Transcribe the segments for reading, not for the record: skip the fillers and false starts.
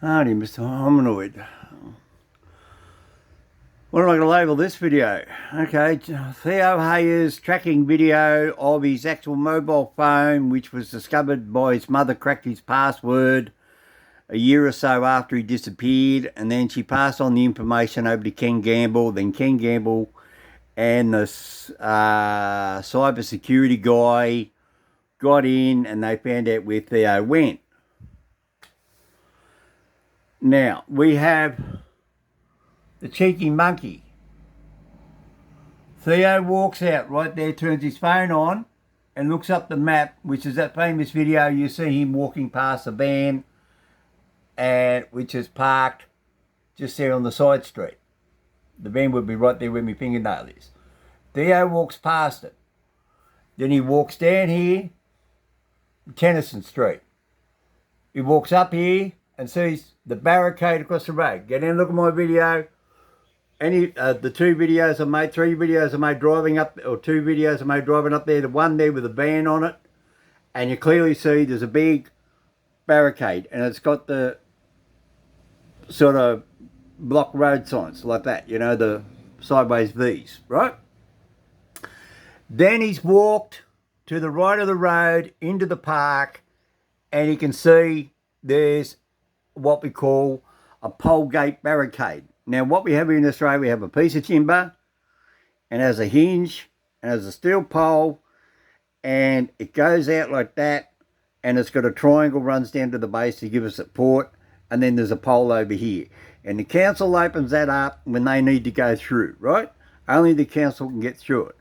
Howdy, Mr. Hominoid. What am I going to label this video? Okay, Theo Hayez tracking video of his actual mobile phone, which was discovered by his mother, cracked his password a year or so after he disappeared, and then she passed on the information over to Ken Gamble. Then Ken Gamble and the cyber security guy got in, and they found out where Theo went. Now, we have the cheeky monkey. Theo walks out right there, turns his phone on and looks up the map, which is that famous video you see him walking past a van, and which is parked just there on the side street. The van would be right there where my fingernail is. Theo walks past it. Then he walks down here, Tennyson Street. He walks up here and sees the barricade across the road. Get in and look at my video. The two videos I made, 3 videos I made driving up, or 2 videos I made driving up there, the one there with a van on it, and you clearly see there's a big barricade, and it's got the sort of block road signs like that, you know, the sideways V's, right? Then he's walked to the right of the road into the park, and you can see there's what we call a pole gate barricade. Now, what we have here in Australia, we have a piece of timber, and has a hinge, and has a steel pole, and it goes out like that, and it's got a triangle runs down to the base to give us support, and then there's a pole over here. And the council opens that up when they need to go through, right? Only the council can get through it.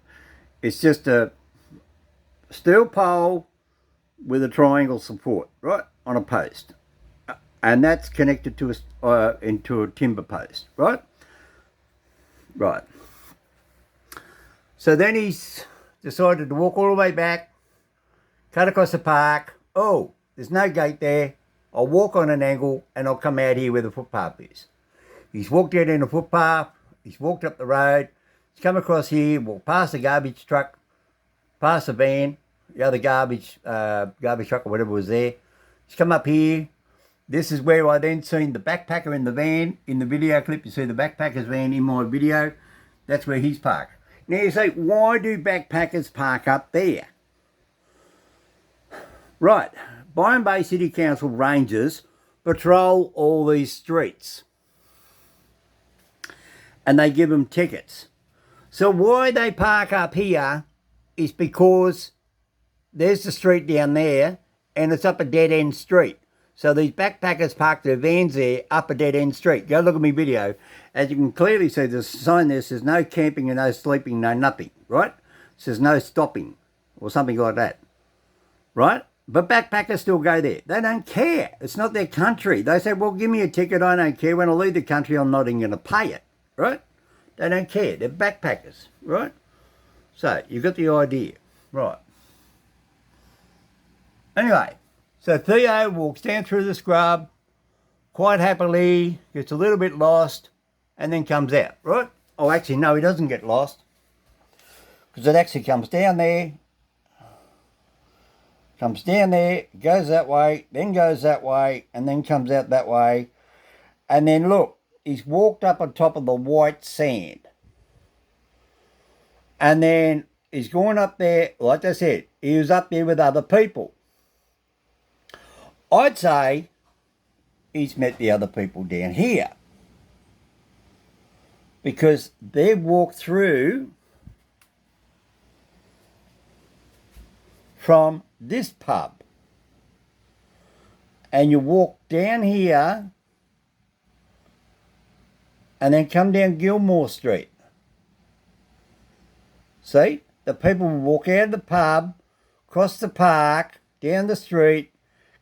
It's just a steel pole with a triangle support, right, on a post. And that's connected to into a timber post, right? Right. So then he's decided to walk all the way back, cut across the park. Oh, there's no gate there. I'll walk on an angle and I'll come out here where the footpath is. He's walked out in the footpath. He's walked up the road. He's come across here, walked past the garbage truck, past the van, the other garbage truck or whatever was there. He's come up here. This is where I then seen the backpacker in the van. In the video clip, you see the backpacker's van in my video. That's where he's parked. Now you say, why do backpackers park up there? Right. Byron Bay City Council rangers patrol all these streets. And they give them tickets. So why they park up here is because there's the street down there and it's up a dead-end street. So these backpackers park their vans there up a dead-end street. Go look at my video. As you can clearly see, there's a sign there that says no camping and no sleeping, no nothing, right? It says no stopping or something like that, right? But backpackers still go there. They don't care. It's not their country. They say, well, give me a ticket. I don't care. When I leave the country, I'm not even going to pay it, right? They don't care. They're backpackers, right? So you've got the idea, right? Anyway. So Theo walks down through the scrub, quite happily, gets a little bit lost, and then comes out, right? Oh, actually, no, he doesn't get lost, because it actually comes down there, goes that way, then goes that way, and then comes out that way. And then look, he's walked up on top of the white sand. And then he's going up there, like I said, he was up there with other people. I'd say he's met the other people down here because they've walked through from this pub, and you walk down here and then come down Gilmore Street. See, the people will walk out of the pub, cross the park, down the street,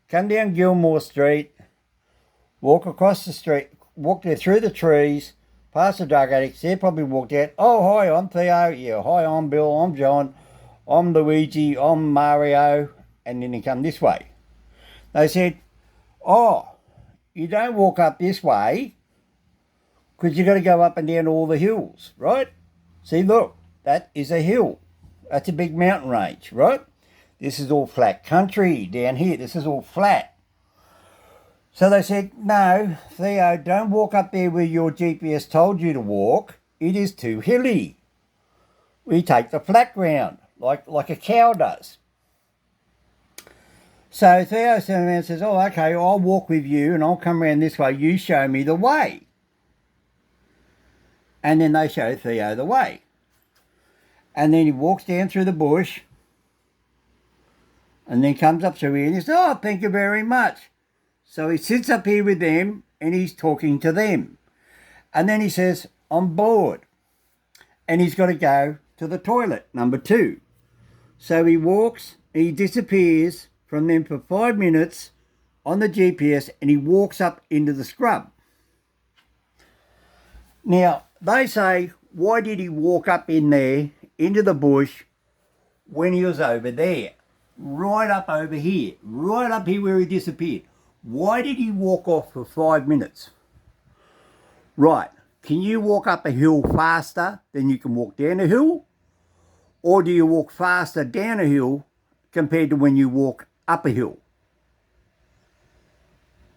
come down Gilmore Street, walk across the street, walk there through the trees, past the drug addicts. They probably walked out. Oh, hi, I'm Theo. Yeah, hi, I'm Bill. I'm John. I'm Luigi. I'm Mario. And then they come this way. They said, oh, you don't walk up this way because you've got to go up and down all the hills, right? See, look, that is a hill. That's a big mountain range, right? This is all flat country down here. This is all flat. So they said, no, Theo, don't walk up there where your GPS told you to walk. It is too hilly. We take the flat ground, like a cow does. So Theo turns around and says, oh, okay, I'll walk with you and I'll come around this way. You show me the way. And then they show Theo the way. And then he walks down through the bush and then comes up through here and he says, oh, thank you very much. So he sits up here with them and he's talking to them. And then he says, I'm bored. And he's got to go to the toilet, number 2. So he walks, he disappears from them for 5 minutes on the GPS and he walks up into the scrub. Now, they say, why did he walk up in there into the bush when he was over there? Right up over here. Right up here where he disappeared. Why did he walk off for 5 minutes? Right. Can you walk up a hill faster than you can walk down a hill? Or do you walk faster down a hill compared to when you walk up a hill?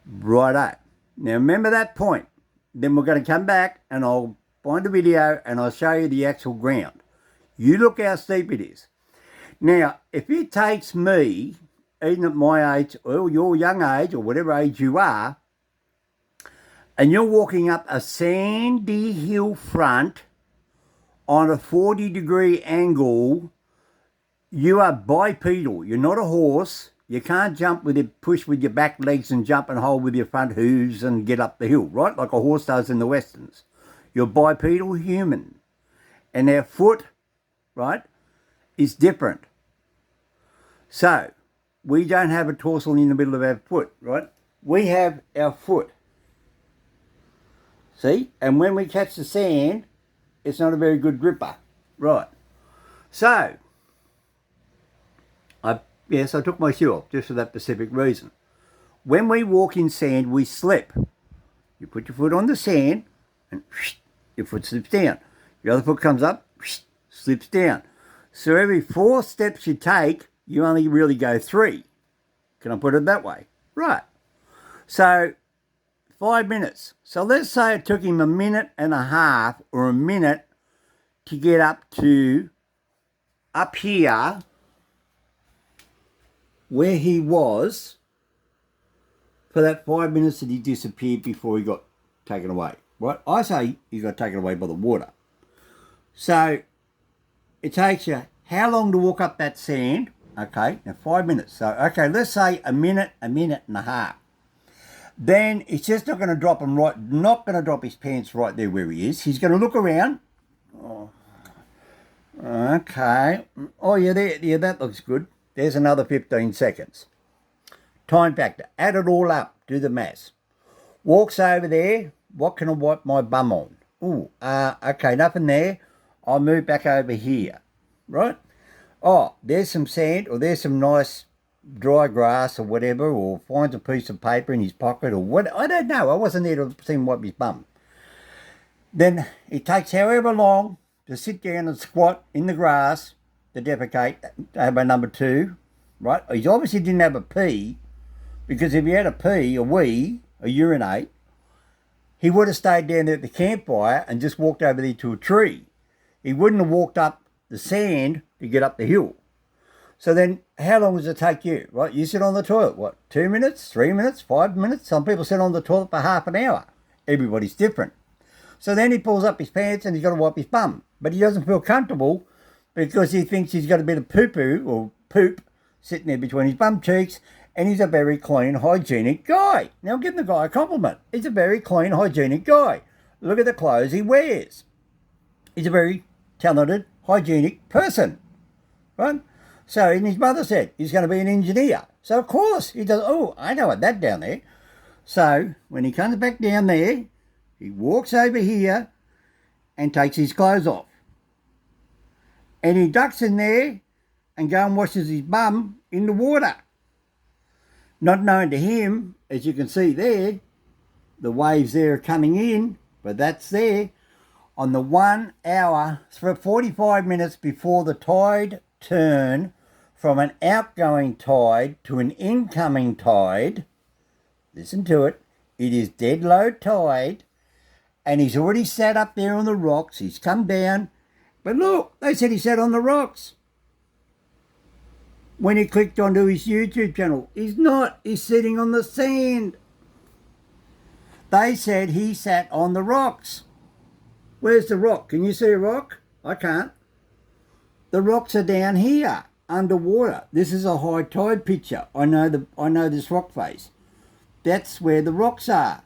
Righto. Now remember that point. Then we're going to come back and I'll find a video and I'll show you the actual ground. You look how steep it is. Now, if it takes me, even at my age, or your young age, or whatever age you are, and you're walking up a sandy hill front on a 40-degree angle, you are bipedal. You're not a horse. You can't jump with it, push with your back legs and jump and hold with your front hooves and get up the hill, right? Like a horse does in the westerns. You're bipedal human. And our foot, right, is different. So, we don't have a torso in the middle of our foot, right? We have our foot. See? And when we catch the sand, it's not a very good gripper. Right. So, I took my shoe off just for that specific reason. When we walk in sand, we slip. You put your foot on the sand and your foot slips down. Your other foot comes up, slips down. So every 4 steps you take, you only really go 3. Can I put it that way? Right. So 5 minutes. So let's say it took him a minute and a half or a minute to get up to up here where he was for that 5 minutes that he disappeared before he got taken away. Right? I say he got taken away by the water. So it takes you how long to walk up that sand? Okay, now 5 minutes. So, okay, let's say a minute and a half. Then it's just not going to drop him right, not going to drop his pants right there where he is. He's going to look around. Oh, okay. Oh, yeah, there, yeah, that looks good. There's another 15 seconds. Time factor. Add it all up. Do the maths. Walks over there. What can I wipe my bum on? Ooh, okay, nothing there. I'll move back over here. Right? Oh, there's some sand or there's some nice dry grass or whatever, or finds a piece of paper in his pocket or what. I don't know. I wasn't there to see him wipe his bum. Then it takes however long to sit down and squat in the grass to defecate, by number 2, right? He obviously didn't have a pee, because if he had a pee, a wee, a urinate, he would have stayed down there at the campfire and just walked over there to a tree. He wouldn't have walked up the sand to get up the hill. So then how long does it take you, right? You sit on the toilet, what, 2 minutes, 3 minutes, 5 minutes? Some people sit on the toilet for half an hour. Everybody's different. So then he pulls up his pants and he's got to wipe his bum. But he doesn't feel comfortable because he thinks he's got a bit of poo-poo or poop sitting there between his bum cheeks, and he's a very clean, hygienic guy. Now give the guy a compliment. He's a very clean, hygienic guy. Look at the clothes he wears. He's a very talented, hygienic person, right? So, and his mother said he's going to be an engineer. So, of course, he does, oh, I know what that down there. So, when he comes back down there, he walks over here and takes his clothes off. And he ducks in there and goes and washes his bum in the water. Not known to him, as you can see there, the waves there are coming in, but that's there. On the 1 hour, for 45 minutes before the tide turn from an outgoing tide to an incoming tide, listen to it, it is dead low tide, and he's already sat up there on the rocks. He's come down, but look, they said he sat on the rocks. When he clicked onto his YouTube channel, he's not. He's sitting on the sand. They said he sat on the rocks. Where's the rock? Can you see a rock? I can't. The rocks are down here, underwater. This is a high tide picture. I know this rock face. That's where the rocks are.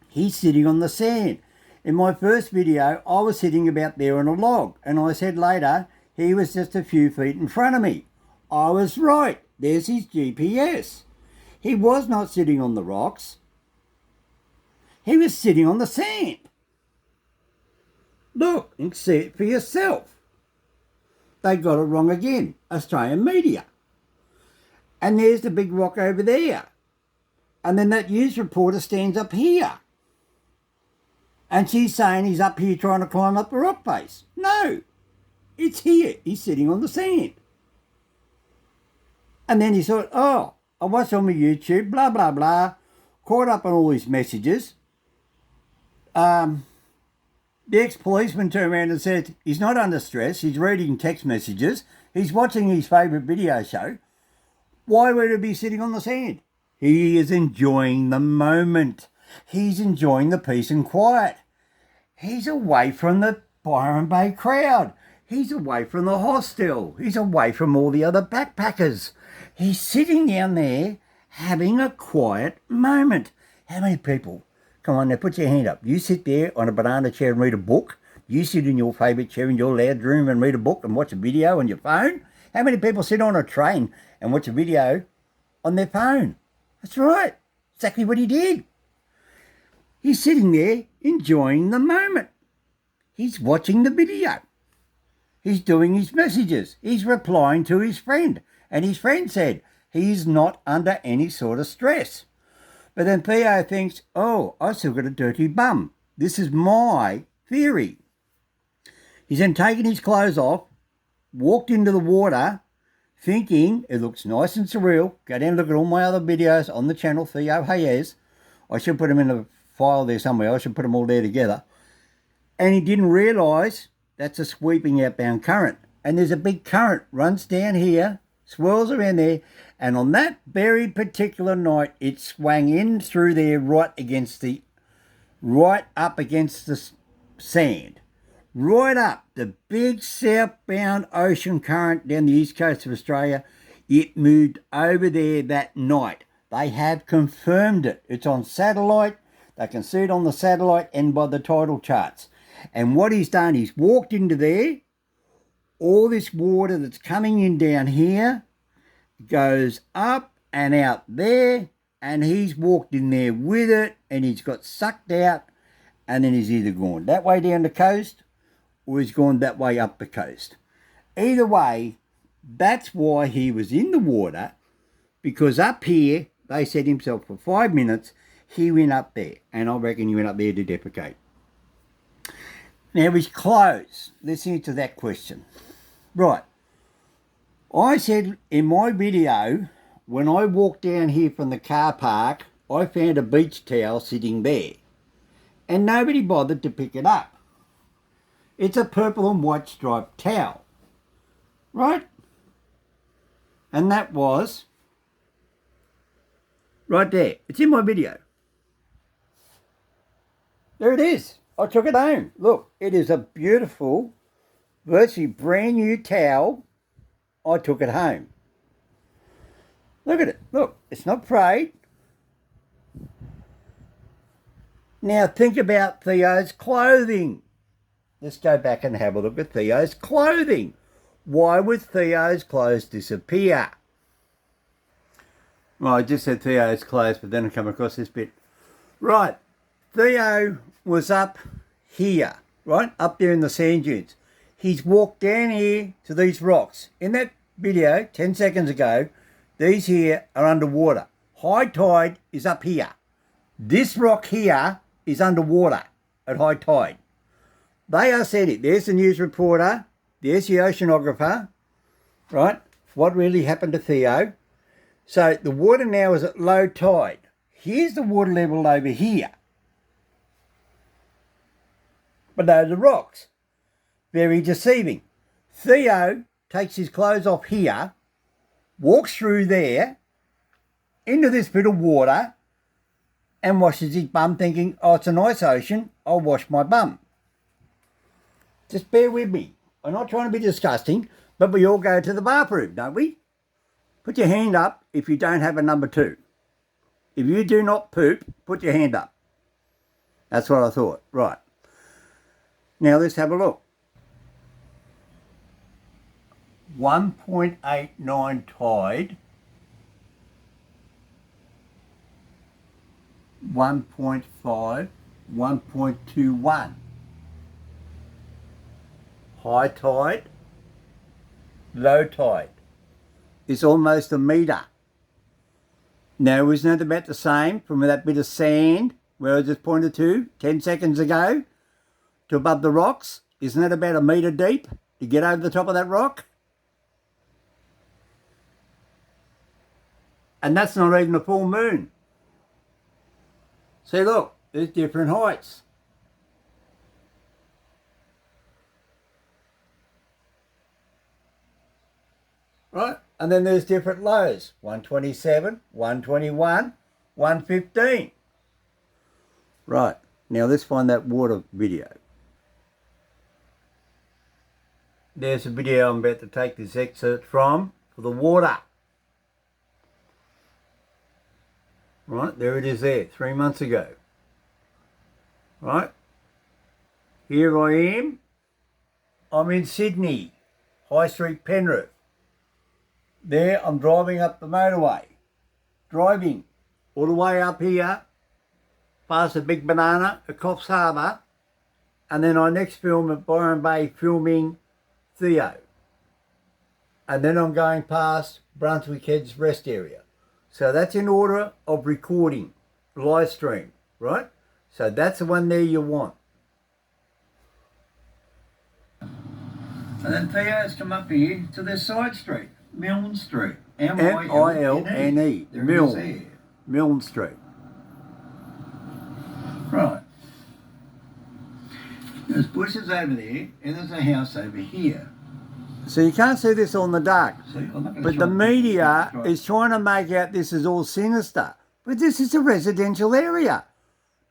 He's sitting on the sand. In my first video, I was sitting about there on a log, and I said later he was just a few feet in front of me. I was right. There's his GPS. He was not sitting on the rocks. He was sitting on the sand. Look and see it for yourself. They got it wrong again, Australian media. And there's the big rock over there. And then that news reporter stands up here. And she's saying he's up here trying to climb up the rock face. No, it's here. He's sitting on the sand. And then he thought, oh, I watched on my YouTube, blah, blah, blah, caught up on all these messages. The ex-policeman turned around and said, he's not under stress, he's reading text messages, he's watching his favourite video show. Why would he be sitting on the sand? He is enjoying the moment. He's enjoying the peace and quiet. He's away from the Byron Bay crowd. He's away from the hostel. He's away from all the other backpackers. He's sitting down there having a quiet moment. How many people? Come on now, put your hand up. You sit there on a banana chair and read a book. You sit in your favourite chair in your loud room and read a book and watch a video on your phone. How many people sit on a train and watch a video on their phone? That's right. Exactly what he did. He's sitting there enjoying the moment. He's watching the video. He's doing his messages. He's replying to his friend. And his friend said he's not under any sort of stress. But then Theo thinks, oh, I still got a dirty bum. This is my theory. He's then taken his clothes off, walked into the water, thinking it looks nice and surreal. Go down and look at all my other videos on the channel, Theo Hayez. I should put them in a file there somewhere. I should put them all there together. And he didn't realise that's a sweeping outbound current. And there's a big current runs down here, swirls around there, and on that very particular night, it swung in through there right up against the sand. Right up, the big southbound ocean current down the east coast of Australia, it moved over there that night. They have confirmed it. It's on satellite. They can see it on the satellite and by the tidal charts. And what he's done, he's walked into there. All this water that's coming in down here goes up and out there, and he's walked in there with it, and he's got sucked out, and then he's either gone that way down the coast or he's gone that way up the coast. Either way, that's why he was in the water, because up here, they said himself for 5 minutes, he went up there, and I reckon he went up there to defecate. Now his clothes, let's answer that question. Right, I said in my video, when I walked down here from the car park, I found a beach towel sitting there, and nobody bothered to pick it up. It's a purple and white striped towel, right? And that was right there. It's in my video. There it is. I took it home. Look, it is a beautiful, virtually brand new towel. I took it home. Look at it. Look, it's not frayed. Now think about Theo's clothing. Let's go back and have a look at Theo's clothing. Why would Theo's clothes disappear? Well, I just said Theo's clothes, but then I come across this bit. Right, Theo was up here, right? Up there in the sand dunes. He's walked down here to these rocks. In that video, 10 seconds ago, these here are underwater. High tide is up here. This rock here is underwater at high tide. They are said it. There's the news reporter. There's the oceanographer. Right? What really happened to Theo? So the water now is at low tide. here's the water level over here. Below the rocks. Very deceiving. Theo takes his clothes off here, walks through there, into this bit of water, and washes his bum thinking, oh, it's a nice ocean, I'll wash my bum. Just bear with me. I'm not trying to be disgusting, but we all go to the bathroom, don't we? Put your hand up if you don't have a number 2. If you do not poop, put your hand up. That's what I thought. Right. Now let's have a look. 1.89 tide. 1.5, 1.21. High tide, low tide. It's almost a metre. Now, isn't it about the same from that bit of sand where I just pointed to 10 seconds ago to above the rocks? Isn't it about a metre deep to get over the top of that rock? And that's not even a full moon. See, look, there's different heights. Right? And then there's different lows. 127, 121, 115. Right. Now let's find that water video. There's a video I'm about to take this excerpt from for the water. Right, there it is there, 3 months ago. Right, here I am. I'm in Sydney, High Street, Penrith. There, I'm driving up the motorway. Driving all the way up here, past the Big Banana at Coffs Harbour. And then I next film at Byron Bay filming Theo. And then I'm going past Brunswick Heads Rest Area. So that's in order of recording, live stream, right? So that's the one there you want. And then Theo's come up here to this side street, Milne Street. M-I-L-N-E. Milne Street. Right. There's bushes over there and there's a house over here. So you can't see this on the dark, but the media is trying to make out this is all sinister. But this is a residential area.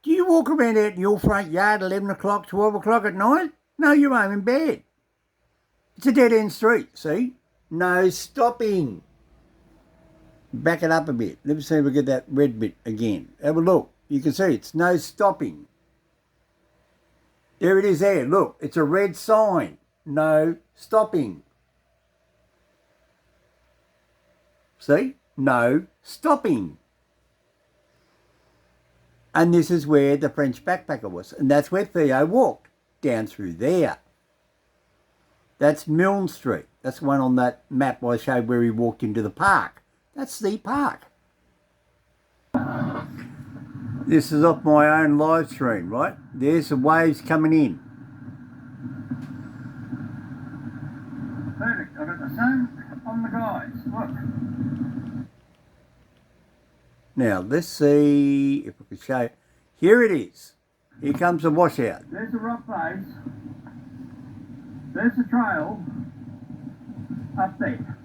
Do you walk around out in your front yard 11 o'clock, 12 o'clock at night? No, you're home in bed. It's a dead-end street, see? No stopping. Back it up a bit. Let me see if we get that red bit again. Have a look. You can see it's no stopping. There it is there. Look, it's a red sign. No stopping. See? No stopping. And this is where the French backpacker was. And that's where Theo walked. Down through there. That's Milne Street. That's the one on that map I showed where he walked into the park. That's the park. This is off my own live stream, right? There's the waves coming in. Perfect. I've got the sun on the guys. Look. Now, let's see if we can show. Here it is. Here comes the washout. There's the rock face. There's the trail up there.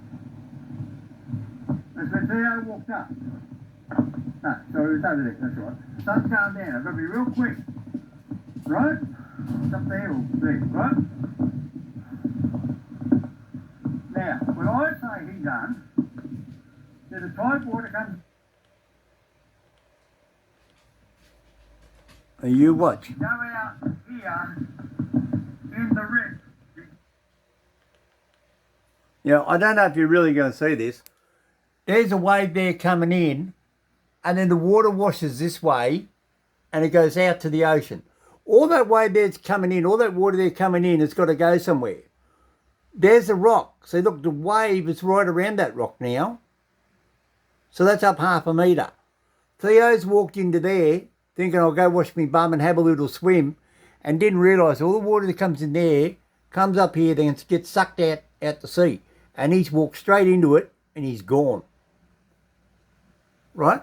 That's where Theo walked up. No, sorry, it's over there. That's right. Sun's going down. I've got to be real quick. Right? It's up there or there, right? Now, when I say he done, there's a tide water comes. And you watch. Go out here in the rip. Yeah, I don't know if you're really going to see this. There's a wave there coming in, and then the water washes this way, and it goes out to the ocean. All that wave there's coming in, all that water there coming in, it's got to go somewhere. There's the rock. See, look, the wave is right around that rock now. So that's up 1/2 metre. Theo's walked into there, thinking I'll go wash my bum and have a little swim, and didn't realise all the water that comes in there comes up here, then gets sucked out the sea. And he's walked straight into it, and he's gone. Right?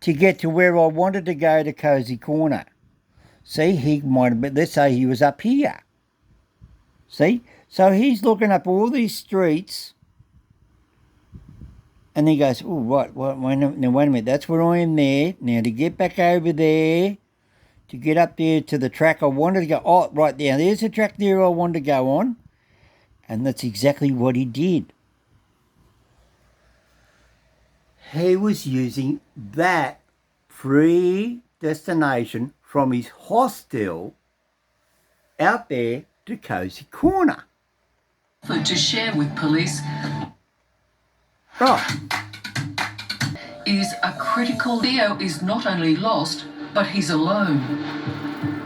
to get to where I wanted to go to Cozy Corner. See, he might have been, let's say he was up here. See? So he's looking up all these streets and he goes, oh, right, wait a minute, that's where I am there. Now to get back over there, to get up there to the track I wanted to go, oh, right there, there's the track there I wanted to go on. And that's exactly what he did. He was using that predestination from his hostel out there to Cozy Corner. To share with police Right. is a critical. Theo is not only lost, but he's alone.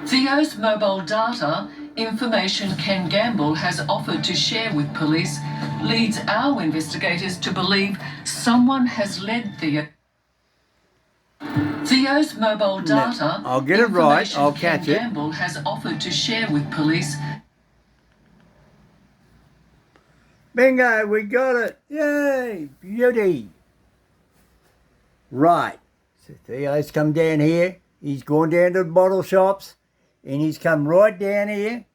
Theo's mobile data information Ken Gamble has offered to share with police leads our investigators to believe someone has led Theo. Theo's mobile data I'll get it right, information I'll Ken catch it. Gamble has offered to share with police. Bingo, we got it. Yay, beauty. Right, so Theo's come down here. He's gone down to the bottle shops and he's come right down here,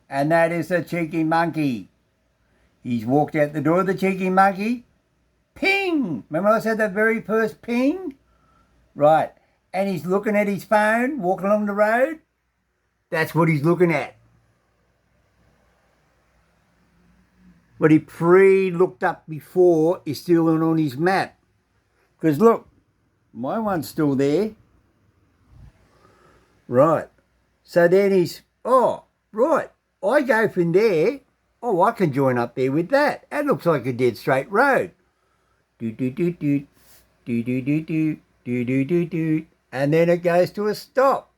and that is the cheeky monkey. He's walked out the door of the cheeky monkey. Ping! Remember I said that very first ping? Right, and he's looking at his phone, walking along the road. That's what he's looking at. What he pre-looked up before is still on his map. Because look, my one's still there. Right. So then he's, oh, right, I go from there. Oh, I can join up there with that. That looks like a dead straight road. Do do do do do do do do do do do do, and then it goes to a stop.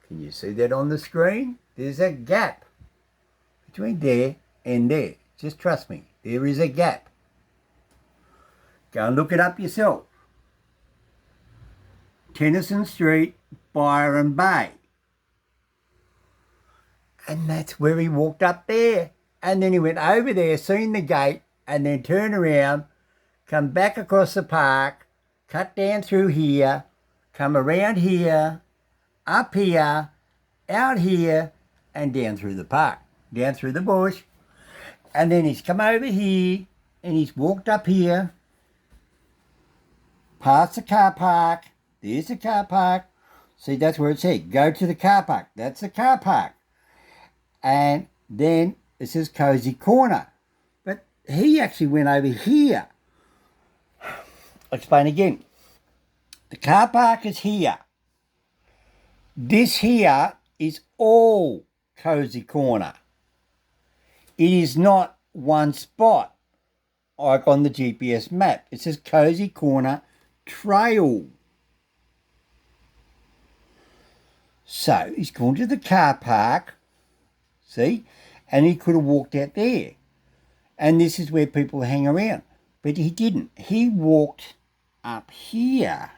Can you see that on the screen? There's a gap between there and there. Just trust me, there is a gap. Go and look it up yourself. Tennyson Street, Byron Bay. And that's where he walked up there. And then he went over there, seen the gate, and then turned around, come back across the park, cut down through here, come around here, up here, out here, and down through the park, down through the bush. And then he's come over here, and he's walked up here, past the car park. There's the car park. See, that's where it said, go to the car park. That's the car park. And then it says Cozy Corner. But he actually went over here. I'll explain again. The car park is here. This here is all Cozy Corner. It is not one spot like on the GPS map. It says Cozy Corner Trail. So he's gone to the car park, see, and he could have walked out there. And this is where people hang around. But he didn't. He walked up here,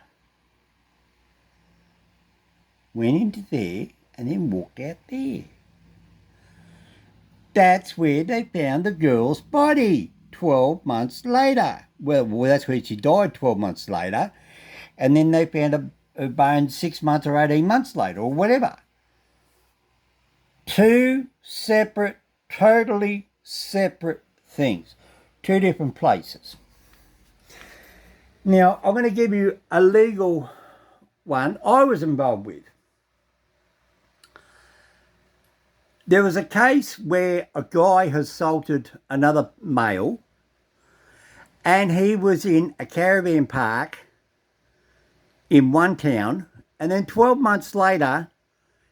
went into there, and then walked out there. That's where they found the girl's body 12 months later. Well, that's where she died 12 months later. And then they found her bones 6 months or 18 months later or whatever. Two separate, totally separate things. Two different places. Now, I'm going to give you a legal one I was involved with. There was a case where a guy assaulted another male and he was in a caravan park in one town, and then 12 months later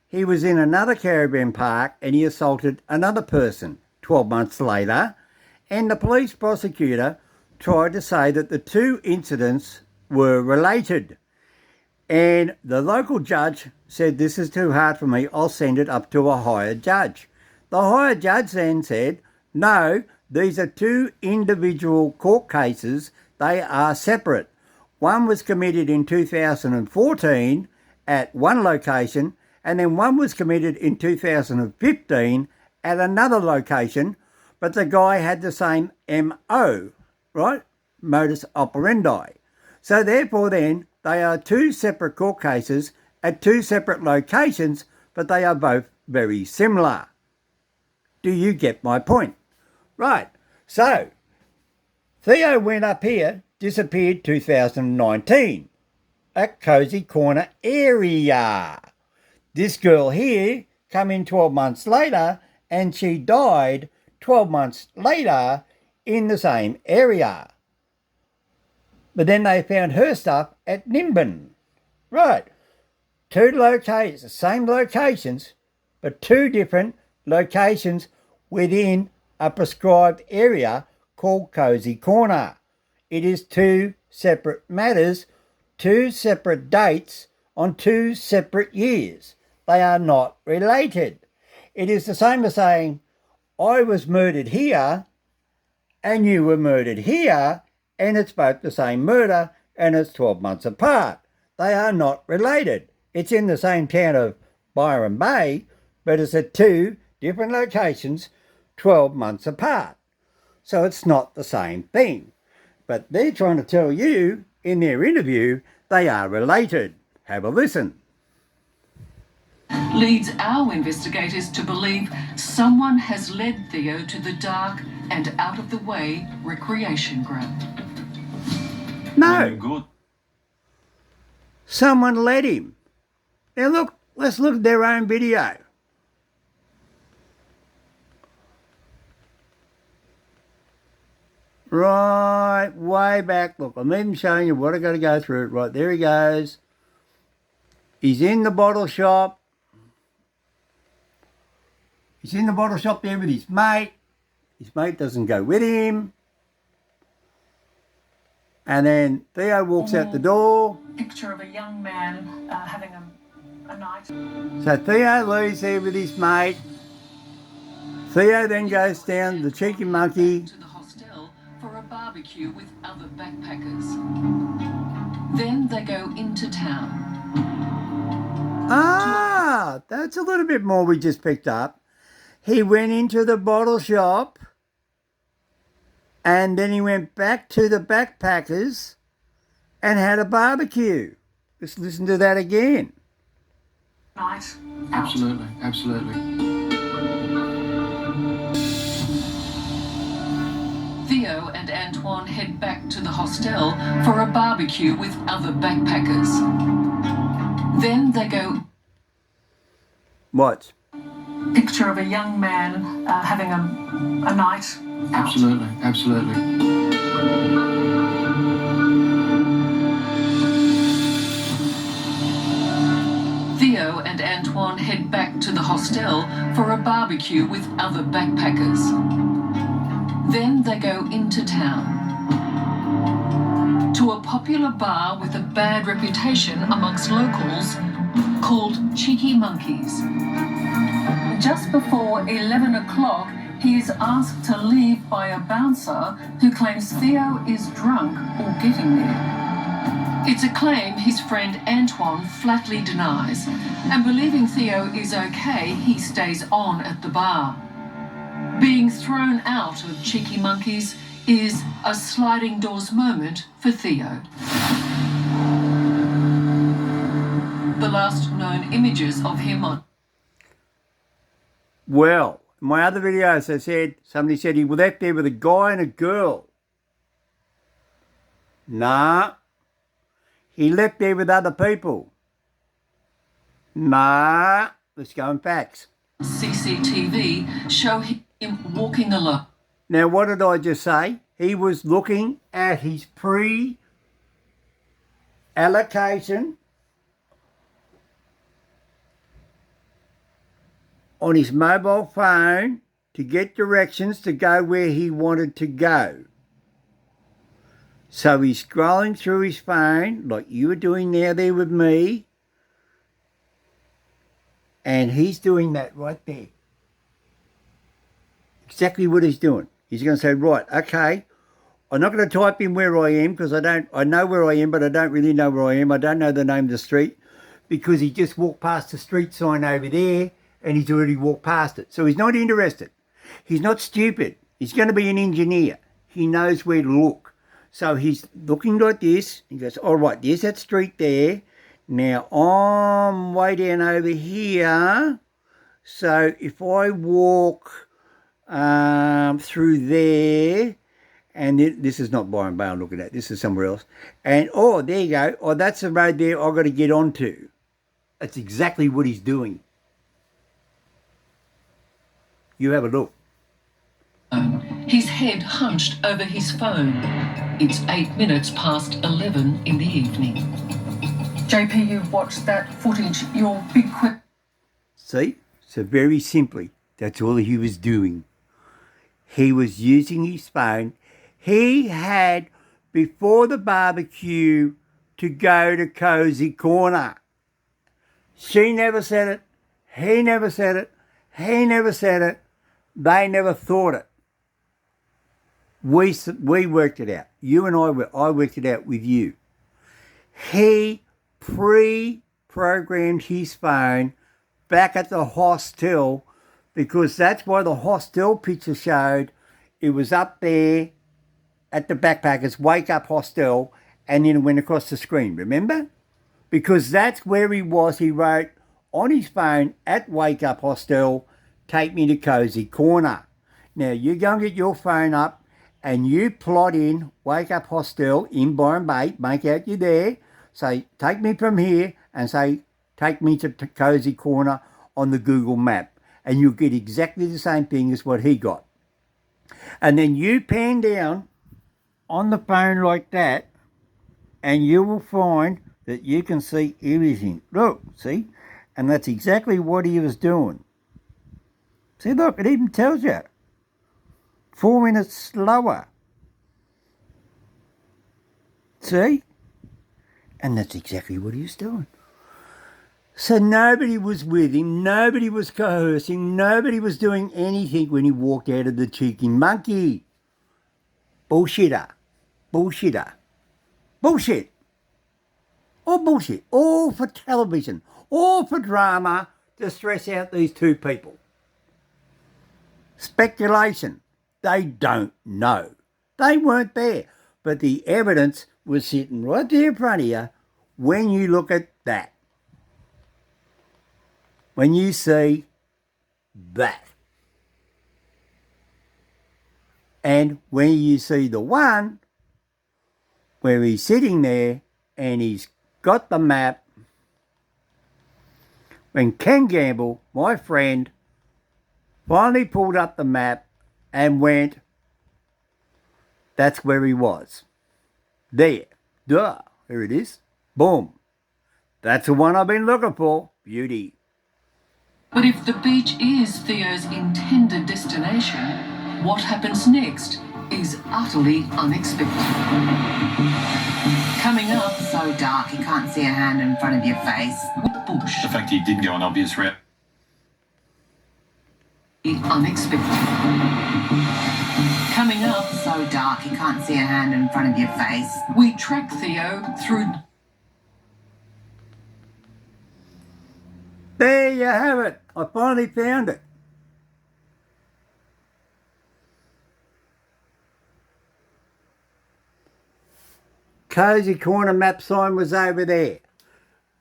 he was in another caravan park and he assaulted another person 12 months later, and the police prosecutor tried to say that the two incidents were related. And the local judge said, this is too hard for me, I'll send it up to a higher judge. The higher judge then said, no, these are two individual court cases, they are separate. One was committed in 2014 at one location, and then one was committed in 2015 at another location, but the guy had the same MO, right? Modus operandi. So therefore then, They are two separate court cases at two separate locations, but they are both very similar. Do you get my point? Right. So, Theo went up here, disappeared 2019 at Cozy Corner area. This girl here come in 12 months later and she died 12 months later in the same area. But then they found her stuff at Nimbin. Right. Two locations, same locations, but two different locations within a prescribed area called Cozy Corner. It is two separate matters, two separate dates on two separate years. They are not related. It is the same as saying, I was murdered here and you were murdered here, and it's both the same murder and it's 12 months apart. They are not related. It's in the same town of Byron Bay, but it's at two different locations 12 months apart. So it's not the same thing. But they're trying to tell you in their interview they are related. Have a listen. Leads our investigators to believe someone has led Theo to the dark and out-of-the-way recreation ground. No. Good. Someone led him. Now look, let's look at their own video. Right, way back. Look, I'm even showing you what I got to go through. Right, there he goes. He's in the bottle shop. He's in the bottle shop there with his mate. His mate doesn't go with him. And then Theo walks out the door. Picture of a young man having a night. So Theo leaves there with his mate. Theo then goes down the Cheeky Monkey. To the hostel for a barbecue with other backpackers. Then they go into town. Ah, that's a little bit more we just picked up. He went into the bottle shop and then he went back to the backpackers and had a barbecue. Let's listen to that again. Night. Absolutely, absolutely. Theo and Antoine head back to the hostel for a barbecue with other backpackers. Then they go. What? Picture of a young man having a night. Absolutely, absolutely. Theo and Antoine head back to the hostel for a barbecue with other backpackers. Then they go into town. To a popular bar with a bad reputation amongst locals called Cheeky Monkeys. Just before 11 o'clock, he is asked to leave by a bouncer who claims Theo is drunk or getting there. It's a claim his friend Antoine flatly denies, and believing Theo is okay, he stays on at the bar. Being thrown out of Cheeky Monkeys is a sliding doors moment for Theo. The last known images of him on... Well, in my other videos I said, somebody said he was left there with a guy and a girl. Nah. He left there with other people. Nah. Let's go in facts. CCTV show him walking alone. Now, what did I just say? He was looking at his pre-allocation on his mobile phone to get directions to go where he wanted to go. So he's scrolling through his phone like you were doing now there with me, and he's doing that right there. Exactly what he's doing. He's going to say, right, okay, I'm not going to type in where I am because I know where I am, but I don't really know where I am. I don't know the name of the street because he just walked past the street sign over there and he's already walked past it. So he's not interested. He's not stupid. He's going to be an engineer. He knows where to look. So he's looking like this. He goes, all right, there's that street there. Now I'm way down over here. So if I walk through there, and this is not Byron Bay I'm looking at, this is somewhere else. And, oh, there you go. Oh, that's the road there I've got to get onto. That's exactly what he's doing. You have a look. His head hunched over his phone. It's 8 minutes past 11 in the evening. JP, you've watched that footage. Your big question. See? So very simply, that's all he was doing. He was using his phone. He had, before the barbecue, to go to Cozy Corner. She never said it. He never said it. He never said it. They never thought it. We worked it out. You and I worked it out with you. He pre-programmed his phone back at the hostel, because that's why the hostel picture showed it was up there at the Backpackers Wake Up Hostel, and then it went across the screen, remember? Because that's where he was. He wrote on his phone at Wake Up Hostel, take me to Cozy Corner. Now, you go and get your phone up and you plot in Wake Up Hostel in Byron Bay, make out you're there, say, take me from here, and say, take me to Cozy Corner on the Google map. And you'll get exactly the same thing as what he got. And then you pan down on the phone like that, and you will find that you can see everything. Look, see? And that's exactly what he was doing. See, look, it even tells you. 4 minutes slower. See? And that's exactly what he was doing. So nobody was with him, nobody was coercing, nobody was doing anything when he walked out of the cheeky monkey. Bullshitter. Bullshitter. Bullshit. All bullshit. All for television. All for drama to stress out these two people. Speculation. They don't know. They weren't there. But the evidence was sitting right there in front of you when you look at that. When you see that. And when you see the one where he's sitting there and he's got the map, when Ken Gamble, my friend, finally pulled up the map and went, that's where he was. There. Duh. Here it is. Boom. That's the one I've been looking for. Beauty. But if the beach is Theo's intended destination, what happens next is utterly unexpected. Coming up, So dark you can't see a hand in front of your face. bush. The fact he did go an obvious route. Unexpected. Coming up, So dark you can't see a hand in front of your face. we track Theo through. There you have it. I finally found it. Cozy Corner map sign was over there.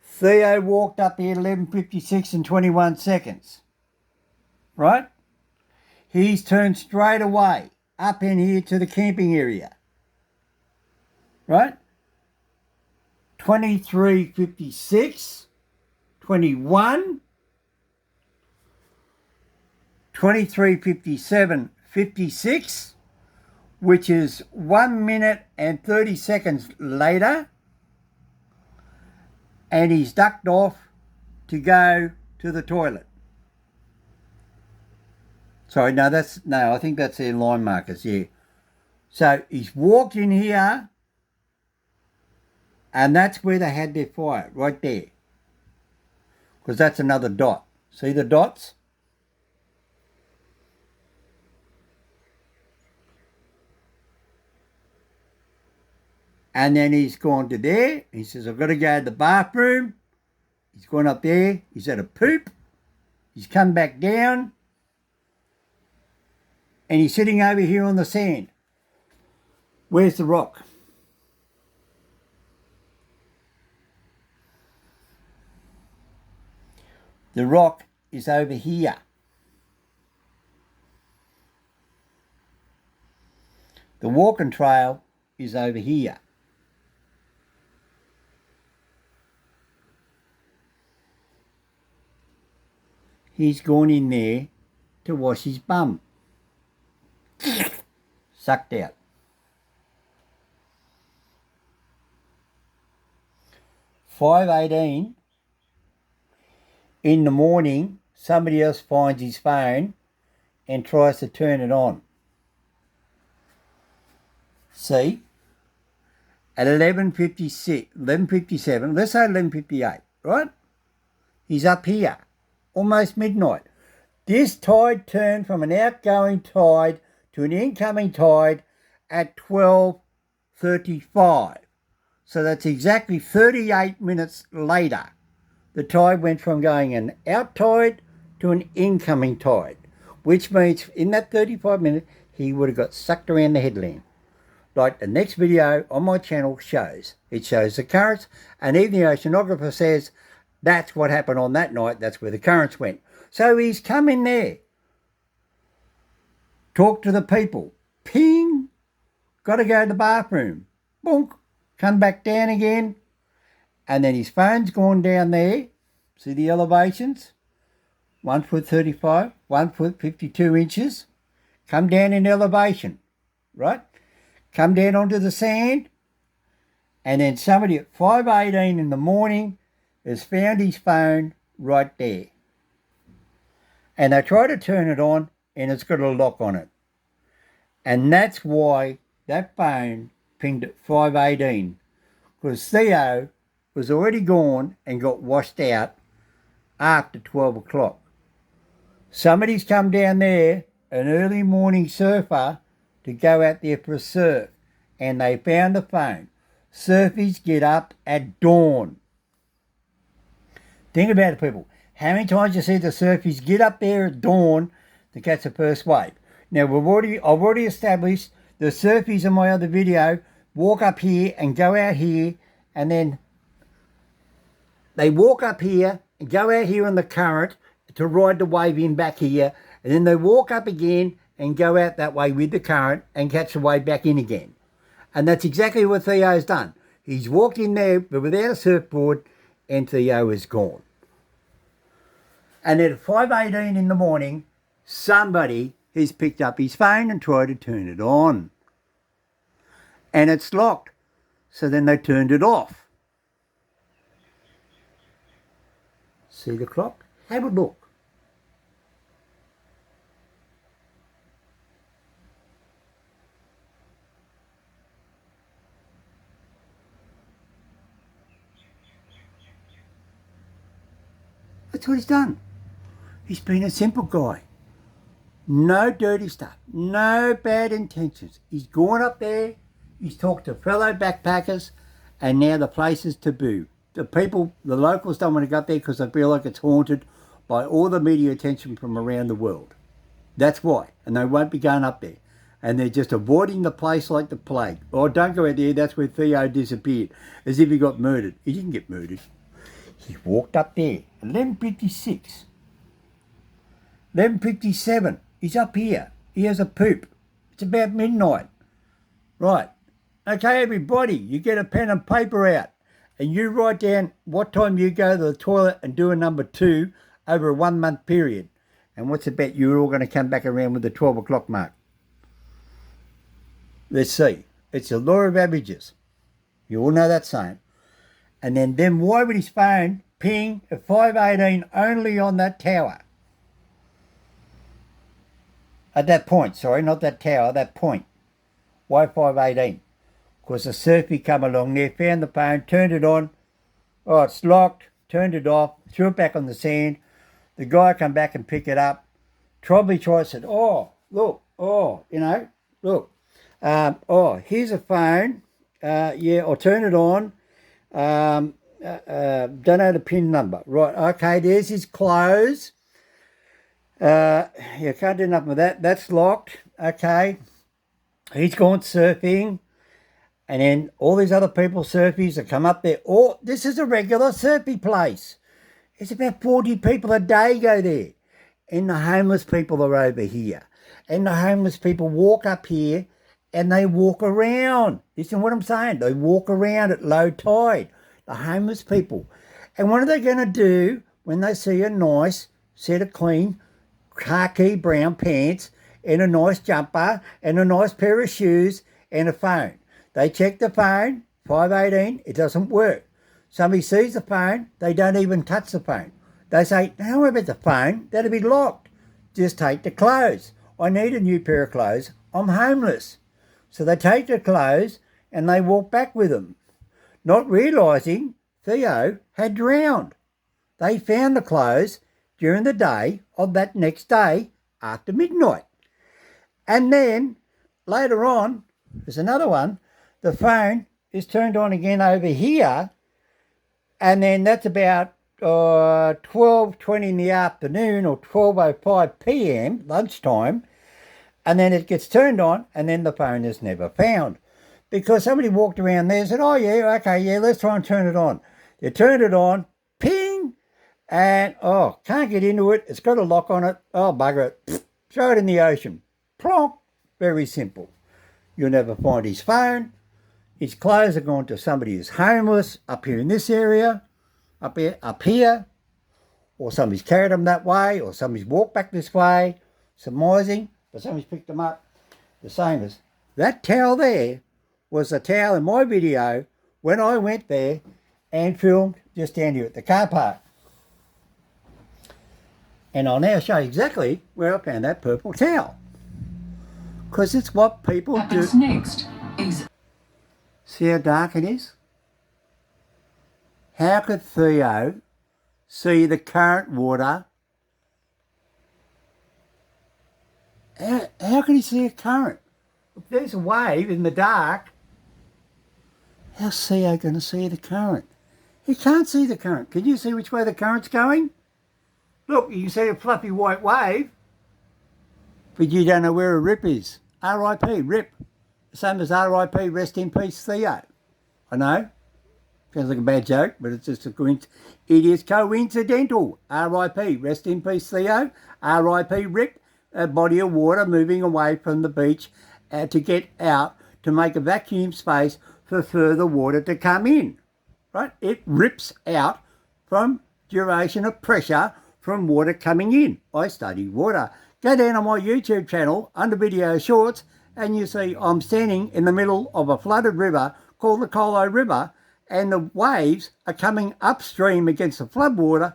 Theo walked up here at 11:56 and 21 seconds. Right? He's turned straight away up in here to the camping area. Right? 23:56, 21, 23:57, 56, which is 1 minute and 30 seconds later, and he's ducked off to go to the toilet. Sorry, no, I think that's their line markers, yeah. So he's walked in here, and that's where they had their fire, right there. Because that's another dot. See the dots? And then he's gone to there. He says, I've got to go to the bathroom. He's gone up there. He's had a poop. He's come back down. And he's sitting over here on the sand. Where's the rock? The rock is over here. The walking trail is over here. He's gone in there to wash his bum. Sucked out. $5:18 in the morning, somebody else finds his phone and tries to turn it on. See? At 11:56, 11:57, let's say 11:58, right? He's up here, almost midnight. This tide turned from an outgoing tide to an incoming tide at 12:35. So that's exactly 38 minutes later. The tide went from going an out tide to an incoming tide, which means in that 35 minutes, he would have got sucked around the headland. Like the next video on my channel shows. It shows the currents, and even the oceanographer says that's what happened on that night. That's where the currents went. So he's come in there. Talk to the people. Ping. Got to go to the bathroom. Bonk. Come back down again. And then his phone's gone down there. See the elevations? 1 foot 35, 1 foot 52 inches. Come down in elevation. Right? Come down onto the sand. And then somebody at 5:18 in the morning has found his phone right there. And they try to turn it on and it's got a lock on it. And that's why that phone pinged at 5:18, because Theo was already gone and got washed out after 12 o'clock. Somebody's come down there, an early morning surfer, to go out there for a surf, and they found the phone. Surfies get up at dawn. Think about it, people. How many times you see the surfies get up there at dawn to catch the first wave? Now, I've already established the surfies in my other video walk up here and go out here, and then they walk up here and go out here in the current to ride the wave in back here, and then they walk up again and go out that way with the current and catch the wave back in again. And that's exactly what Theo's done. He's walked in there but without a surfboard, and Theo is gone. And at 5:18 in the morning, somebody has picked up his phone and tried to turn it on. And it's locked. So then they turned it off. See the clock? Have a look. That's what he's done. He's been a simple guy. No dirty stuff. No bad intentions. He's gone up there. He's talked to fellow backpackers, and now the place is taboo. The people, the locals don't want to go up there because they feel like it's haunted by all the media attention from around the world. That's why. And they won't be going up there. And they're just avoiding the place like the plague. Oh, don't go out there. That's where Theo disappeared. As if he got murdered. He didn't get murdered. He walked up there. 11:56. 11:57. He's up here. He has a poop. It's about midnight. Right. Okay, everybody, you get a pen and paper out and you write down what time you go to the toilet and do a number 2 over a 1 month period. And what's the bet you're all going to come back around with the 12 o'clock mark? Let's see. It's the law of averages. You all know that saying. And then why would his phone ping at 5:18 only on that tower? At that point, sorry, not that tower, that point. Why 5:18? Because the surfie come along there, found the phone, turned it on. Oh, it's locked, turned it off, threw it back on the sand. The guy come back and pick it up. Probably tried, said, oh, look, oh, you know, look. Oh, here's a phone. Yeah, I'll turn it on. Don't know the PIN number. Right, okay, there's his clothes. Yeah, can't do nothing with that. That's locked. Okay. He's gone surfing. And then all these other people, surfies, that come up there. Oh, this is a regular surfy place. It's about 40 people a day go there. And the homeless people are over here. And the homeless people walk up here and they walk around. Listen to what I'm saying. They walk around at low tide. The homeless people. And what are they going to do when they see a nice set of clean khaki brown pants and a nice jumper and a nice pair of shoes and a phone? They check the phone, 518, it doesn't work. Somebody sees the phone, they don't even touch the phone. They say, don't worry about the phone, that'll be locked. Just take the clothes. I need a new pair of clothes. I'm homeless. So they take the clothes and they walk back with them, not realising Theo had drowned. They found the clothes during the day of that next day after midnight. And then later on, there's another one, the phone is turned on again over here, and then that's about 12:20 in the afternoon or 12:05 p.m, lunchtime, and then it gets turned on, and then the phone is never found. Because somebody walked around there and said, oh yeah, okay, yeah, let's try and turn it on. They turned it on, ping, and can't get into it, it's got a lock on it, oh bugger it, throw it in the ocean, plonk, very simple. You'll never find his phone. His clothes are gone to somebody who's homeless up here in this area, up here, or somebody's carried them that way, or somebody's walked back this way, surmising, but somebody's picked them up. The same as that towel there was the towel in my video when I went there and filmed just down here at the car park. And I'll now show you exactly where I found that purple towel. Because it's what people Happens do. next is... See how dark it is? How could Theo see the current water? How can he see a current? If there's a wave in the dark, how's Theo going to see the current? He can't see the current. Can you see which way the current's going? Look, you can see a fluffy white wave, but you don't know where a rip is. R.I.P. Rip. Same as R.I.P. Rest in peace Theo. I know. Sounds like a bad joke, but it's just a coincidence. It is coincidental. R.I.P. Rest in peace Theo. R.I.P. Rip. A body of water moving away from the beach to get out to make a vacuum space for further water to come in. Right? It rips out from duration of pressure from water coming in. I study water. Go down on my YouTube channel under video shorts and you see I'm standing in the middle of a flooded river called the Colo River, and the waves are coming upstream against the floodwater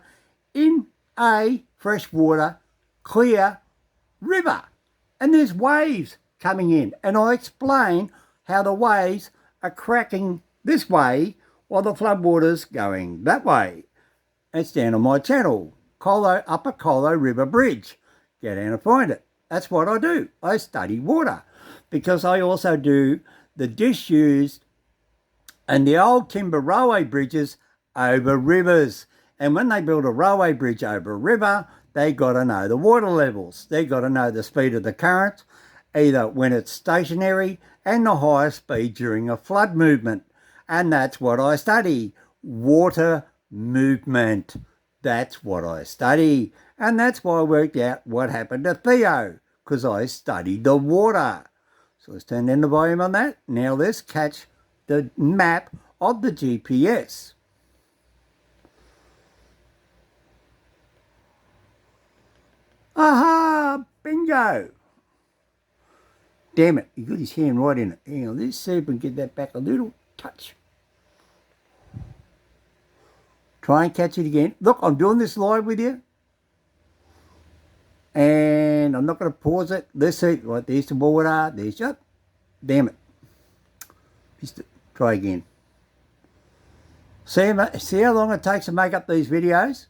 in a freshwater, clear river. And there's waves coming in. And I explain how the waves are cracking this way while the floodwater's going that way. It's down on my channel, Upper Colo River Bridge. Get down and find it. That's what I do. I study water because I also do the disused and the old timber railway bridges over rivers. And when they build a railway bridge over a river, they got to know the water levels. They got to know the speed of the current, either when it's stationary and the highest speed during a flood movement. And that's what I study, water movement. That's what I study. And that's why I worked out what happened to Theo, because I studied the water. So let's turn down the volume on that. Now let's catch the map of the GPS. Aha! Bingo! Damn it, he got his hand right in it. Hang on, let's see if we can get that back a little touch. Try and catch it again. Look, I'm doing this live with you. And I'm not going to pause it. Let's see. Right, there's the water. There's up. Damn it. Just try again. See how long it takes to make up these videos?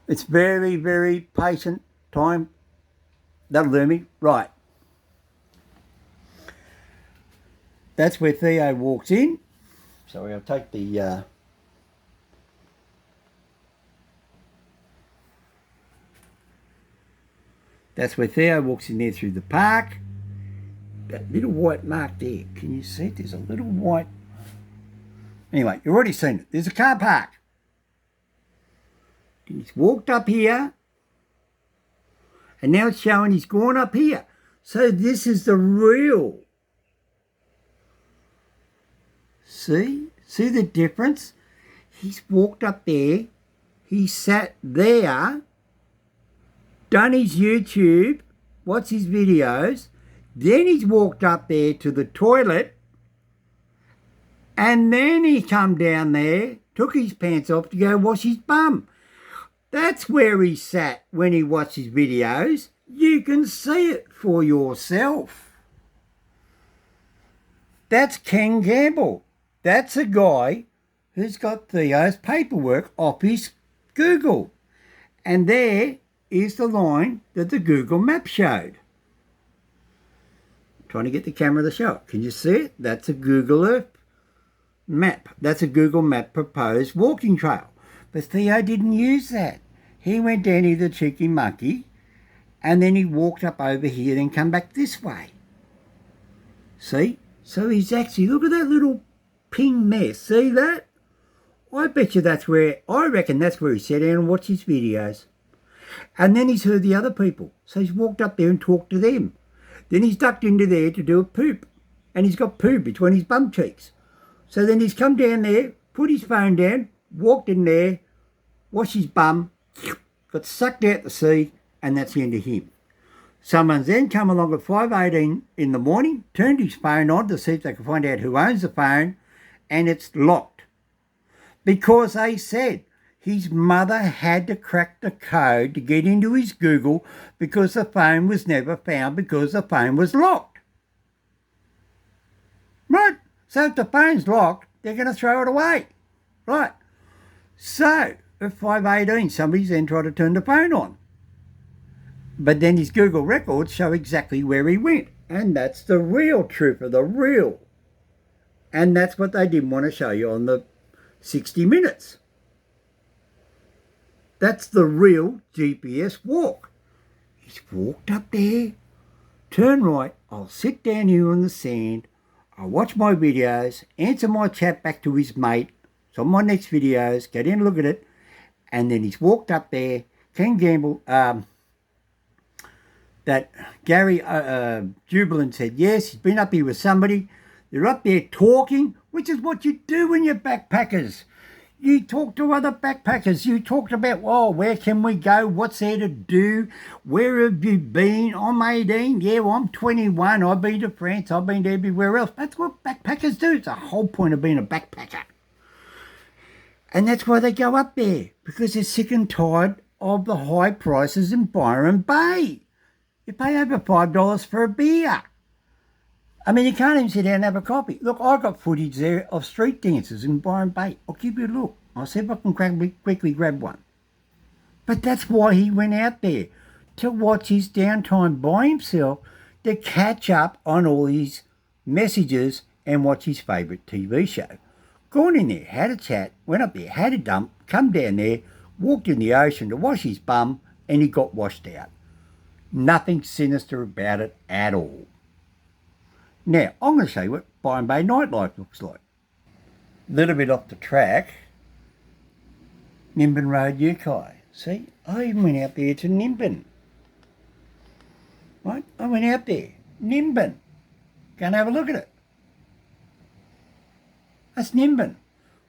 It's very, very patient time. That'll do me. Right. That's where Theo walks in. So I'll take the... That's where Theo walks in there through the park. That little white mark there. Can you see it? There's a little white... Anyway, you've already seen it. There's a car park. He's walked up here. And now it's showing he's gone up here. So this is the real. See? See the difference? He's walked up there. He sat there. Done his YouTube. Watched his videos. Then he's walked up there to the toilet. And then he come down there, took his pants off to go wash his bum. That's where he sat when he watched his videos. You can see it for yourself. That's Ken Gamble. That's a guy who's got Theo's paperwork off his Google. And there is the line that the Google map showed. I'm trying to get the camera to show it. Can you see it? That's a Google Earth map. That's a Google map proposed walking trail. But Theo didn't use that. He went down to the cheeky monkey and then he walked up over here and come back this way. See? So he's actually, look at that little ping there. See that? I bet you I reckon that's where he sat down and watched his videos. And then he's heard the other people. So he's walked up there and talked to them. Then he's ducked into there to do a poop. And he's got poo between his bum cheeks. So then he's come down there, put his phone down, walked in there, washed his bum, got sucked out the sea, and that's the end of him. Someone's then come along at 5:18 in the morning, turned his phone on to see if they could find out who owns the phone, and it's locked. Because they said his mother had to crack the code to get into his Google because the phone was never found because the phone was locked. Right? So if the phone's locked, they're going to throw it away. Right? So at 5:18, somebody's then tried to turn the phone on. But then his Google records show exactly where he went. And that's the real truth of the real. And that's what they didn't want to show you on the 60 Minutes. That's the real GPS walk. He's walked up there, turn right, I'll sit down here on the sand, I'll watch my videos, answer my chat back to his mate. It's on my next videos, go down and look at it. And then he's walked up there, Ken Gamble, that Gary Jubilant said, yes, he's been up here with somebody. They're up there talking, which is what you do when you're backpackers. You talk to other backpackers. You talked about, oh, where can we go? What's there to do? Where have you been? I'm 18. Yeah, well, I'm 21. I've been to France. I've been to everywhere else. That's what backpackers do. It's the whole point of being a backpacker. And that's why they go up there, because they're sick and tired of the high prices in Byron Bay. You pay over $5 for a beer. I mean, you can't even sit down and have a coffee. Look, I got footage there of street dancers in Byron Bay. I'll give you a look. I'll see if I can quickly grab one. But that's why he went out there, to watch his downtime by himself, to catch up on all his messages and watch his favourite TV show. Gone in there, had a chat, went up there, had a dump, come down there, walked in the ocean to wash his bum, and he got washed out. Nothing sinister about it at all. Now, I'm going to show you what Byron Bay nightlife looks like. A little bit off the track, Nimbin Road, Yukai. See, I even went out there to Nimbin. Right? I went out there, Nimbin. Go and have a look at it. That's Nimbin.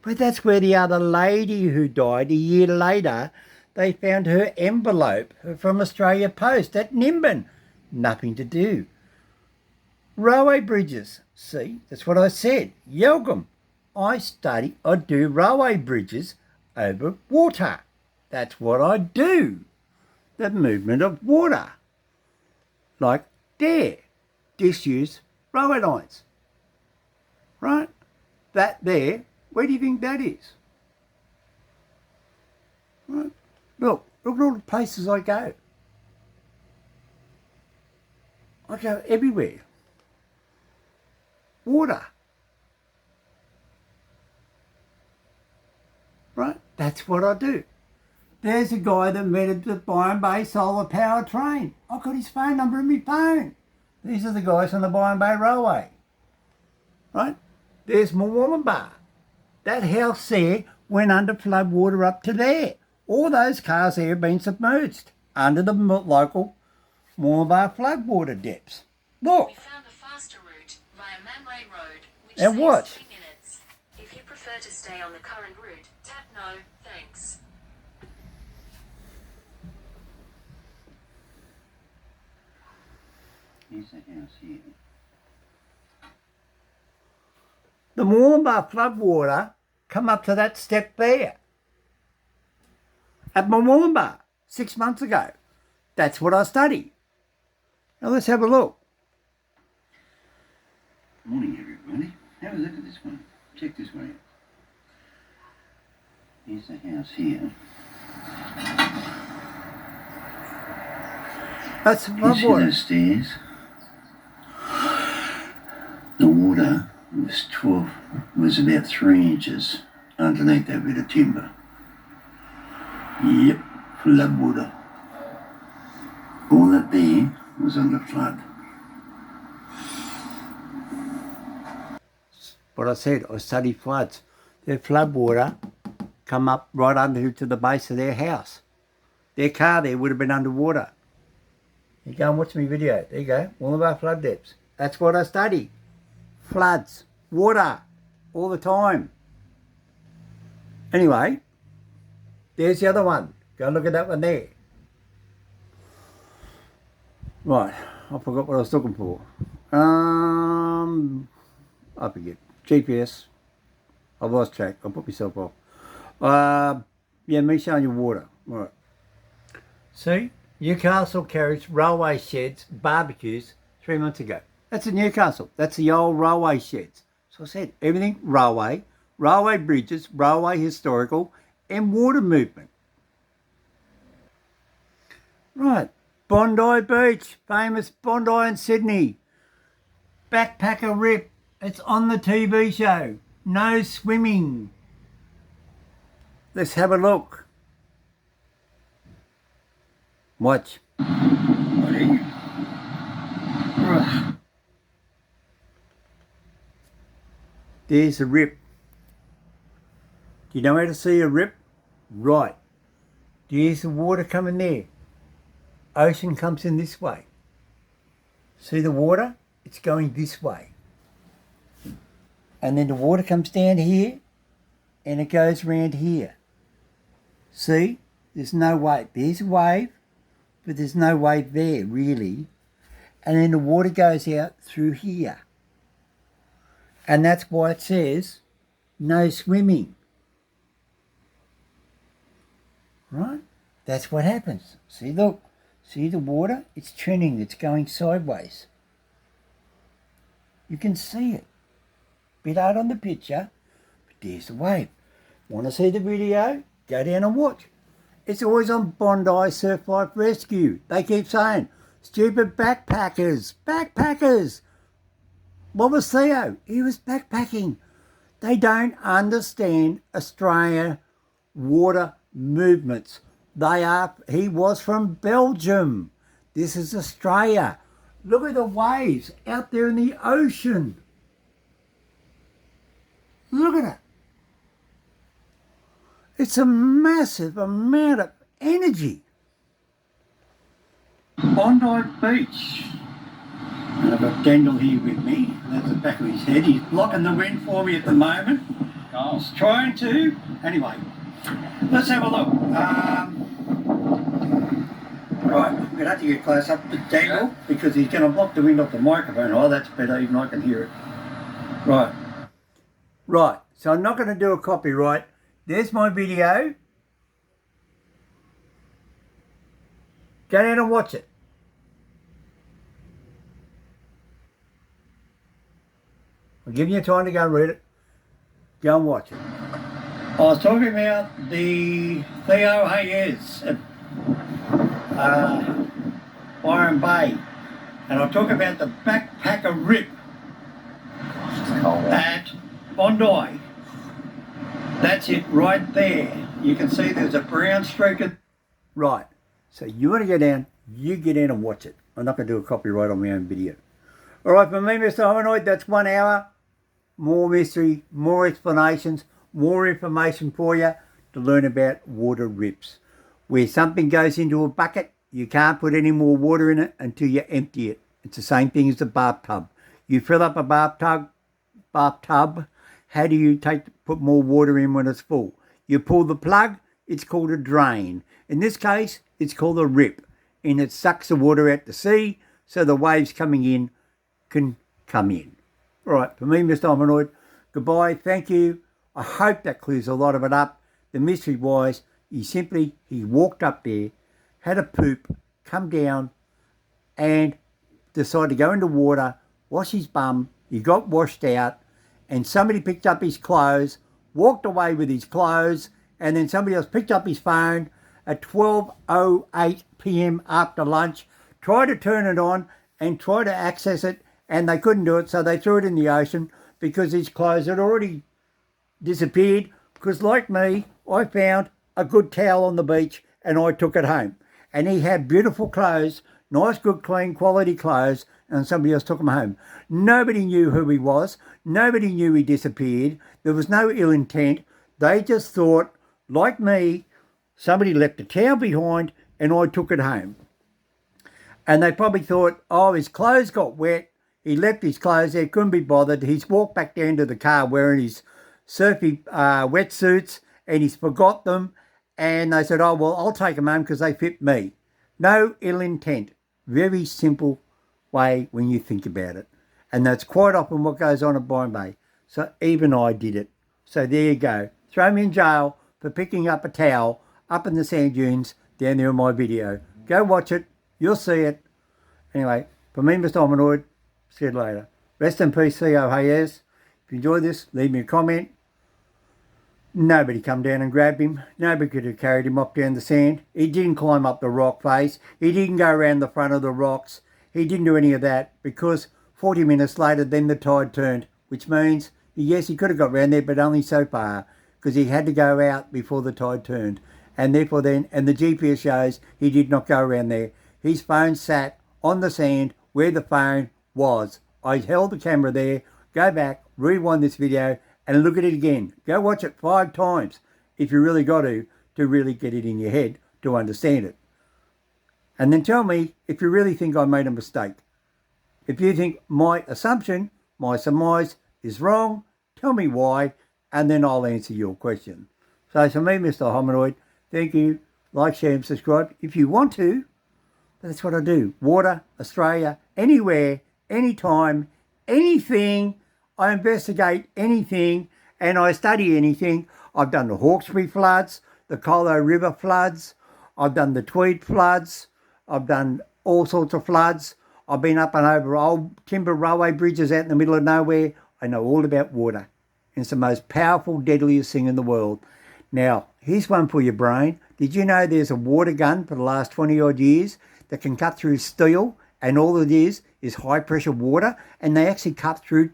But that's where the other lady who died a year later, they found her envelope from Australia Post at Nimbin. Nothing to do. Railway bridges. See, that's what I said. Yelgum. I do railway bridges over water. That's what I do. The movement of water. Like there. Disused railway lines. Right? That there, where do you think that is? Right? Look at all the places I go. I go everywhere. Water. Right? That's what I do. There's a guy that invented the Byron Bay solar power train. I've got his phone number in my phone. These are the guys on the Byron Bay Railway. Right? There's Mooloolambar. That house there went under flood water up to there. All those cars there have been submerged under the local Mooloolaba floodwater depths. Look. We found a faster route via Mamre Road, which And saves what? 3 minutes. If you prefer to stay on the current route, tap no, thanks. Here's the house here. The Mooloolaba floodwater come up to that step there. At Mooloolaba 6 months ago. That's what I studied. Now let's have a look. Morning, everybody. Have a look at this one. Check this one out. Here's the house here. That's the Can you see floodwater. those stairs? The water was about 3 inches underneath that bit of timber. Yep, floodwater. All that there was under flood. What I said, I study floods. Their floodwater come up right under to the base of their house. Their car there would have been underwater. You go and watch my video. There you go. All of our flood depths. That's what I study. Floods. Water. All the time. Anyway, there's the other one. Go and look at that one there. Right. I forgot what I was looking for. I forget. GPS. I've lost track. I'll put myself off. Yeah, me showing you water. Right. See? Newcastle carriage, railway sheds, barbecues 3 months ago. That's in Newcastle. That's the old railway sheds. So I said, everything railway, railway bridges, railway historical, and water movement. Right. Bondi Beach, famous Bondi in Sydney. Backpacker Rip. It's on the TV show. No swimming. Let's have a look. Watch. Buddy. There's a rip. Do you know how to see a rip? Right. There's the water coming there. Ocean comes in this way. See the water? It's going this way. And then the water comes down here and it goes around here. See? There's no wave. There's a wave, but there's no wave there, really. And then the water goes out through here. And that's why it says no swimming. Right? That's what happens. See, look. See the water? It's trending. It's going sideways. You can see it. Bit hard on the picture, but there's the wave. Want to see the video? Go down and watch. It's always on Bondi Surf Life Rescue. They keep saying, stupid backpackers, backpackers. What was Theo? He was backpacking. They don't understand Australia water movements. He was from Belgium. This is Australia. Look at the waves out there in the ocean. Look at it. It's a massive amount of energy. Bondi Beach. And I've got Daniel here with me. That's the back of his head. He's blocking the wind for me at the moment. He's trying to. Anyway, let's have a look. Right, we're going to have to get close up to Daniel because he's going to block the wind off the microphone. Oh, that's better. Even I can hear it. Right. Right, so I'm not going to do a copyright. There's my video. Go down and watch it. I'm giving you time to go and read it. Go and watch it. I was talking about the Theo Hayez at Byron Bay. And I'll talk about the backpacker rip at Bondi. That's it right there. You can see there's a brown streak of... Right, so you want to go down, you get in and watch it. I'm not going to do a copyright on my own video. All right, for me, Mr. Hominoid, that's 1 hour. More mystery, more explanations, more information for you. to learn about water rips. Where something goes into a bucket, you can't put any more water in it until you empty it. It's the same thing as a bathtub. You fill up a bathtub, how do you put more water in when it's full? You pull the plug, it's called a drain. In this case, it's called a rip, and it sucks the water out to sea so the waves coming in can come in. All right, for me, Mr. Hominoid, goodbye, thank you. I hope that clears a lot of it up. The mystery was he walked up there, had a poop, come down and decided to go into water, wash his bum. He got washed out and somebody picked up his clothes, walked away with his clothes, and then somebody else picked up his phone at 12:08 p.m. after lunch, tried to turn it on and tried to access it, and they couldn't do it, so they threw it in the ocean because his clothes had already disappeared. Because like me, I found a good towel on the beach and I took it home. And he had beautiful clothes, nice, good, clean, quality clothes, and somebody else took them home. Nobody knew who he was. Nobody knew he disappeared. There was no ill intent. They just thought, like me, somebody left a towel behind and I took it home. And they probably thought, oh, his clothes got wet. He left his clothes there, couldn't be bothered. He's walked back down to the car wearing his surfy wetsuits and he's forgot them. And they said, oh, well, I'll take them home because they fit me. No ill intent. Very simple way when you think about it. And that's quite often what goes on at Byron Bay. So even I did it. So there you go. Throw me in jail for picking up a towel up in the sand dunes down there in my video. Go watch it. You'll see it. Anyway, for me, Mr. Hominoid, see you later. Rest in peace, Theo Hayez. If you enjoyed this, leave me a comment. Nobody come down and grabbed him. Nobody could have carried him up down the sand. He didn't climb up the rock face. He didn't go around the front of the rocks. He didn't do any of that because 40 minutes later, then the tide turned, which means, yes, he could have got round there, but only so far because he had to go out before the tide turned. And therefore then, and the GPS shows he did not go around there. His phone sat on the sand where the phone was. I held the camera there. Go back, rewind this video and look at it again. Go watch it 5 times if you really got to really get it in your head to understand it. And then tell me if you really think I made a mistake. If you think my assumption, my surmise is wrong, tell me why, and then I'll answer your question. So for me, Mr. Hominoid, thank you. Like, share and subscribe if you want to. That's what I do. Water, Australia, anywhere, anytime, anything. I investigate anything and I study anything. I've done the Hawkesbury floods, the Colo River floods. I've done the Tweed floods. I've done all sorts of floods. I've been up and over old timber railway bridges out in the middle of nowhere. I know all about water. And it's the most powerful, deadliest thing in the world. Now, here's one for your brain. Did you know there's a water gun for the last 20 odd years that can cut through steel, and all it is high pressure water, and they actually cut through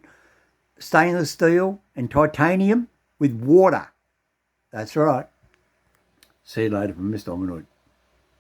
stainless steel and titanium with water. That's right. See you later from Mr. Hominoid.